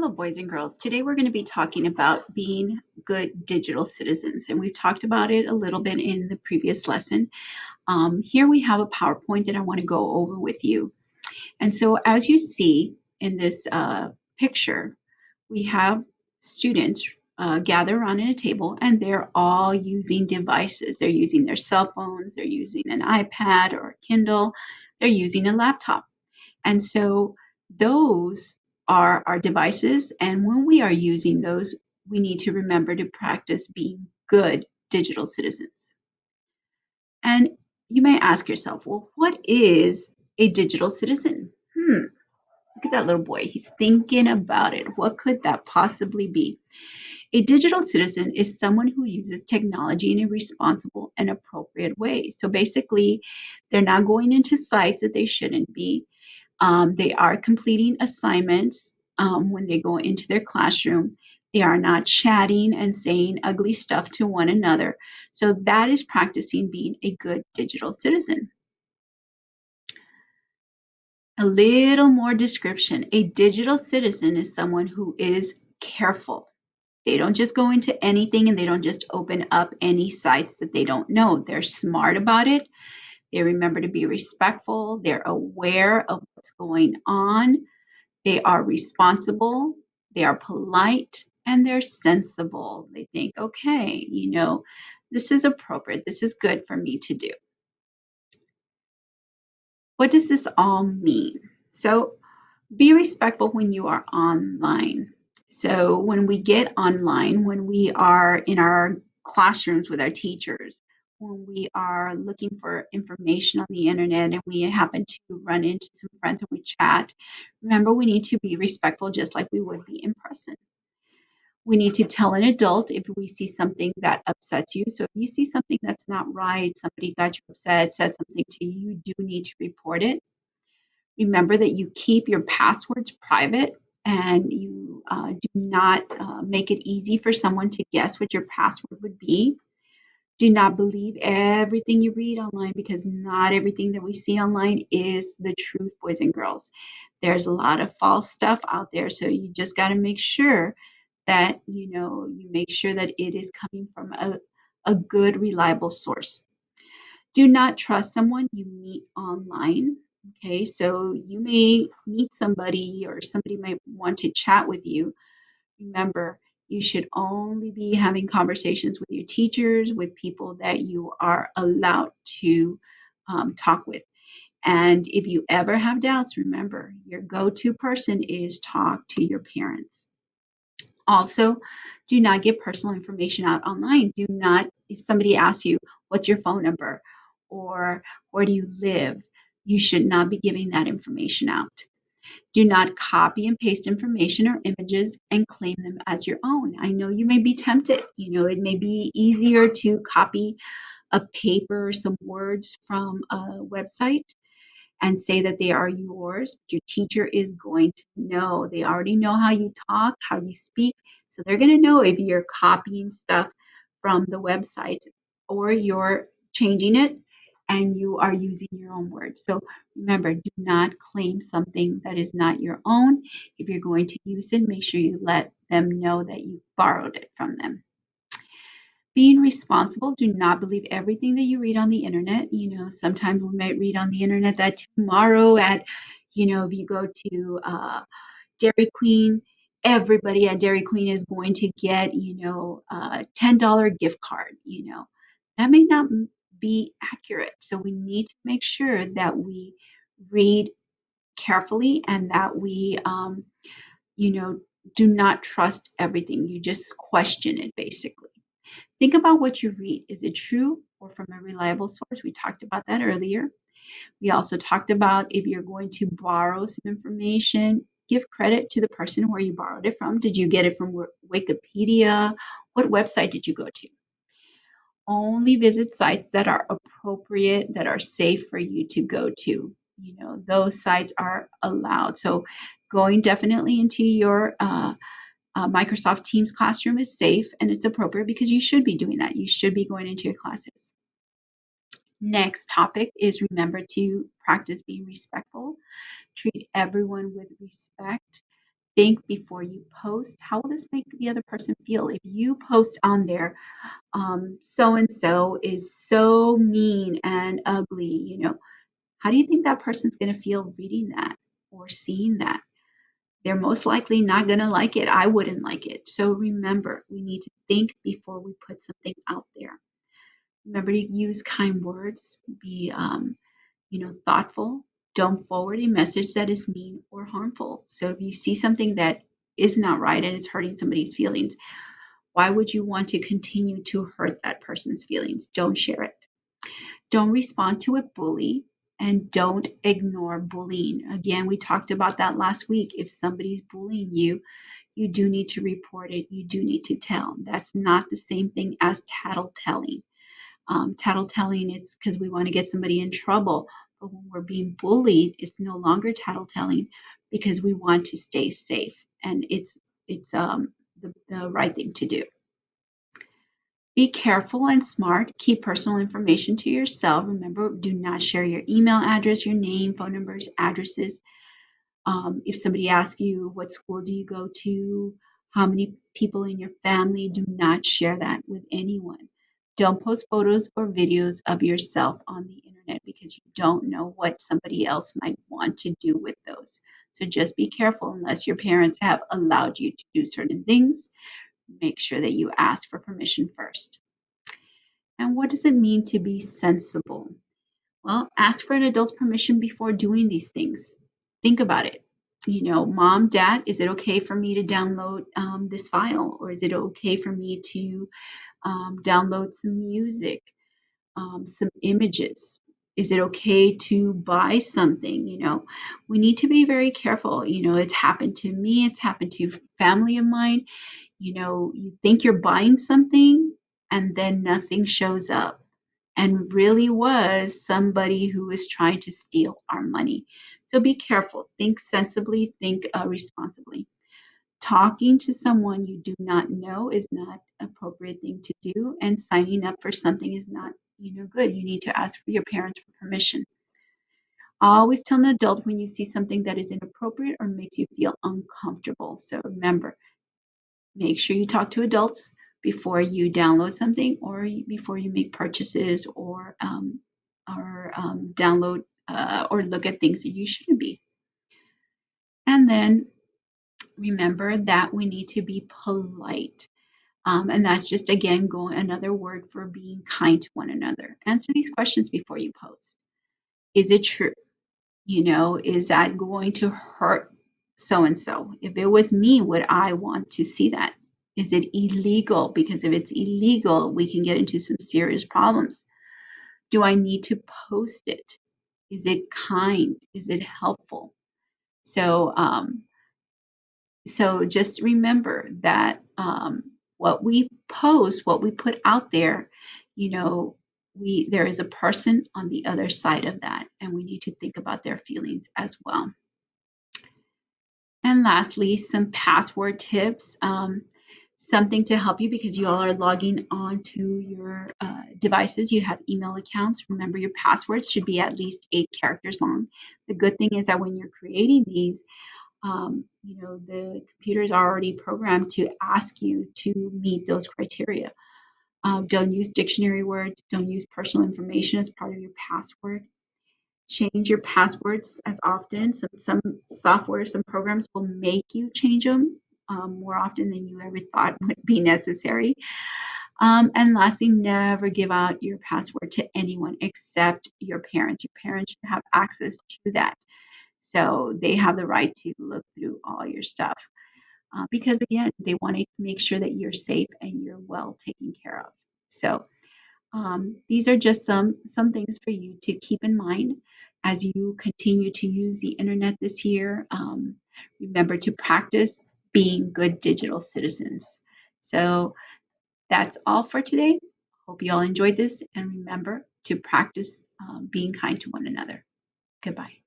Hello, boys and girls. Today we're going to be talking about being good digital citizens, and we've talked about it a little bit in the previous lesson. Here we have a PowerPoint that I want to go over with you. And so, as you see in this picture, we have students gather around in a table, and they're all using devices. They're using their cell phones, they're using an iPad or a Kindle, they're using a laptop. And so those are our devices. And when we are using those, we need to remember to practice being good digital citizens. And you may ask yourself, well, what is a digital citizen? Look at that little boy. He's thinking about it. What could that possibly be? A digital citizen is someone who uses technology in a responsible and appropriate way. So basically, they're not going into sites that they shouldn't be. They are completing assignments when they go into their classroom. They are not chatting and saying ugly stuff to one another. So that is practicing being a good digital citizen. A little more description. A digital citizen is someone who is careful. They don't just go into anything and they don't just open up any sites that they don't know. They're smart about it. They remember to be respectful. They're aware of what's going on. They are responsible, they are polite, and they're sensible. They think, okay, this is appropriate. This is good for me to do. What does this all mean? So, be respectful when you are online. So, when we get online, when we are in our classrooms with our teachers, when we are looking for information on the internet and we happen to run into some friends and we chat, remember we need to be respectful just like we would be in person. We need to tell an adult if we see something that upsets you. So if you see something that's not right, somebody got you upset, said something to you, you do need to report it. Remember that you keep your passwords private and you do not make it easy for someone to guess what your password would be. Do not believe everything you read online because not everything that we see online is the truth, boys and girls. There's a lot of false stuff out there, so you just got to make sure that you make sure that it is coming from a good, reliable source. Do not trust someone you meet online. Okay, so you may meet somebody or somebody might want to chat with you. Remember, you should only be having conversations with your teachers, with people that you are allowed to talk with. And if you ever have doubts, remember your go to person is talk to your parents. Also, do not give personal information out online. Do not, if somebody asks you, what's your phone number or where do you live, you should not be giving that information out. Do not copy and paste information or images and claim them as your own. I know you may be tempted. It may be easier to copy a paper or some words from a website and say that they are yours. Your teacher is going to know. They already know how you talk, how you speak. So they're going to know if you're copying stuff from the website or you're changing it and you are using your own words. So remember, do not claim something that is not your own. If you're going to use it, make sure you let them know that you borrowed it from them. Being responsible, do not believe everything that you read on the internet. Sometimes we might read on the internet that tomorrow if you go to Dairy Queen, everybody at Dairy Queen is going to get, a $10 gift card. That may not be accurate. So we need to make sure that we read carefully and that we, you know, do not trust everything. You just question it basically. Think about what you read. Is it true or from a reliable source? We talked about that earlier. We also talked about if you're going to borrow some information, give credit to the person where you borrowed it from. Did you get it from Wikipedia? What website did you go to? Only visit sites that are appropriate, that are safe for you to go to. Those sites are allowed. So going definitely into your Microsoft Teams classroom is safe and it's appropriate because you should be doing that. You should be going into your classes. Next topic is remember to practice being respectful. Treat everyone with respect. think before you post. How will this make the other person feel? If you post on there, so and so is so mean and ugly, how do you think that person's going to feel reading that or seeing that? They're most likely not going to like it. I wouldn't like it. So remember, we need to think before we put something out there. Remember to use kind words, be thoughtful. Don't forward a message that is mean or harmful. So if you see something that is not right and it's hurting somebody's feelings, why would you want to continue to hurt that person's feelings? Don't share it. Don't respond to a bully, and don't ignore bullying. Again, we talked about that last week. If somebody's bullying you, you do need to report it. You do need to tell. That's not the same thing as tattletelling. Tattletelling, it's because we want to get somebody in trouble. But when we're being bullied, it's no longer tattletelling because we want to stay safe, and it's the right thing to do. Be careful and smart. Keep personal information to yourself. Remember, do not share your email address, your name, phone numbers, addresses. If somebody asks you, what school do you go to? How many people in your family? Do not share that with anyone. Don't post photos or videos of yourself on the internet because you don't know what somebody else might want to do with those. So just be careful unless your parents have allowed you to do certain things. Make sure that you ask for permission first. And what does it mean to be sensible? Well, ask for an adult's permission before doing these things. Think about it. Mom, dad, is it okay for me to download this file? Or is it okay for me to download some music, some images? Is it okay to buy something? We need to be very careful. It's happened to me, it's happened to family of mine. You think you're buying something and then nothing shows up and really was somebody who was trying to steal our money. So be careful, think sensibly, think responsibly. Talking to someone you do not know is not an appropriate thing to do, and signing up for something is not good. You need to ask for your parents for permission. Always tell an adult when you see something that is inappropriate or makes you feel uncomfortable. So remember, make sure you talk to adults before you download something or before you make purchases or download or look at things that you shouldn't be. And then remember that we need to be polite. And that's just, again, going another word for being kind to one another. Answer these questions before you post. Is it true? Is that going to hurt so and so? If it was me, would I want to see that? Is it illegal? Because if it's illegal, we can get into some serious problems. Do I need to post it? Is it kind? Is it helpful? So, so just remember that what we post, what we put out there, there is a person on the other side of that, and we need to think about their feelings as well. And lastly, some password tips. Something to help you because you all are logging on to your devices. You have email accounts. Remember, your passwords should be at least 8 characters long. The good thing is that when you're creating these, the computers are already programmed to ask you to meet those criteria. Don't use dictionary words. Don't use personal information as part of your password. Change your passwords as often. Some software, some programs will make you change them more often than you ever thought would be necessary. And lastly, never give out your password to anyone except your parents. Your parents should have access to that. So they have the right to look through all your stuff because, again, they want to make sure that you're safe and you're well taken care of. So these are just some things for you to keep in mind as you continue to use the internet this year. Remember to practice being good digital citizens. So that's all for today. Hope you all enjoyed this, and remember to practice being kind to one another. Goodbye.